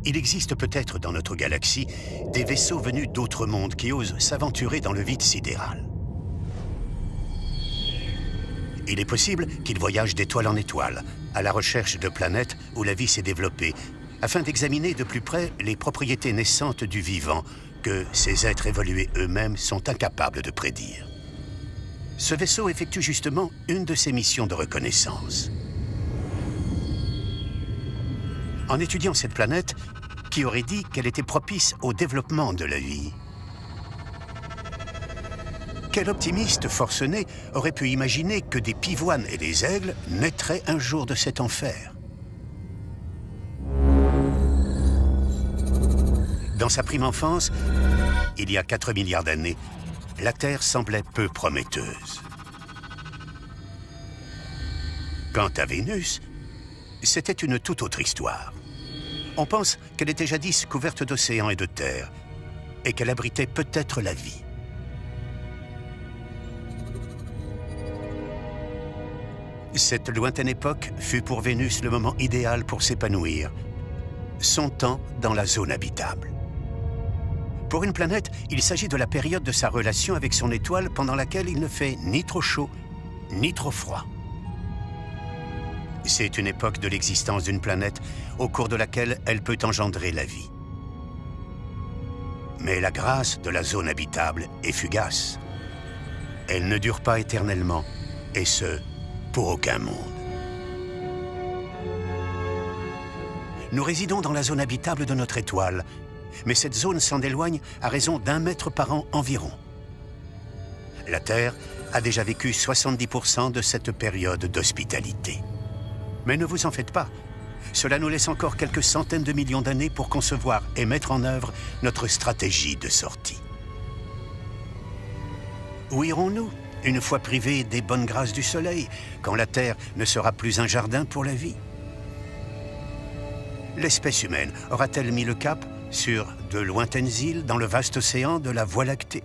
Il existe peut-être dans notre galaxie des vaisseaux venus d'autres mondes qui osent s'aventurer dans le vide sidéral. Il est possible qu'ils voyagent d'étoile en étoile, à la recherche de planètes où la vie s'est développée, afin d'examiner de plus près les propriétés naissantes du vivant que ces êtres évolués eux-mêmes sont incapables de prédire. Ce vaisseau effectue justement une de ses missions de reconnaissance. En étudiant cette planète, qui aurait dit qu'elle était propice au développement de la vie? Quel optimiste forcené aurait pu imaginer que des pivoines et des aigles naîtraient un jour de cet enfer? Dans sa prime enfance, il y a 4 milliards d'années, la Terre semblait peu prometteuse. Quant à Vénus, c'était une toute autre histoire. On pense qu'elle était jadis couverte d'océans et de terre, et qu'elle abritait peut-être la vie. Cette lointaine époque fut pour Vénus le moment idéal pour s'épanouir, son temps dans la zone habitable. Pour une planète, il s'agit de la période de sa relation avec son étoile pendant laquelle il ne fait ni trop chaud, ni trop froid. C'est une époque de l'existence d'une planète au cours de laquelle elle peut engendrer la vie. Mais la grâce de la zone habitable est fugace. Elle ne dure pas éternellement, et ce, pour aucun monde. Nous résidons dans la zone habitable de notre étoile, mais cette zone s'en éloigne à raison d'1 mètre par an environ. La Terre a déjà vécu 70% de cette période d'hospitalité. Mais ne vous en faites pas, cela nous laisse encore quelques centaines de millions d'années pour concevoir et mettre en œuvre notre stratégie de sortie. Où irons-nous, une fois privés des bonnes grâces du Soleil, quand la Terre ne sera plus un jardin pour la vie? L'espèce humaine aura-t-elle mis le cap sur de lointaines îles dans le vaste océan de la Voie lactée?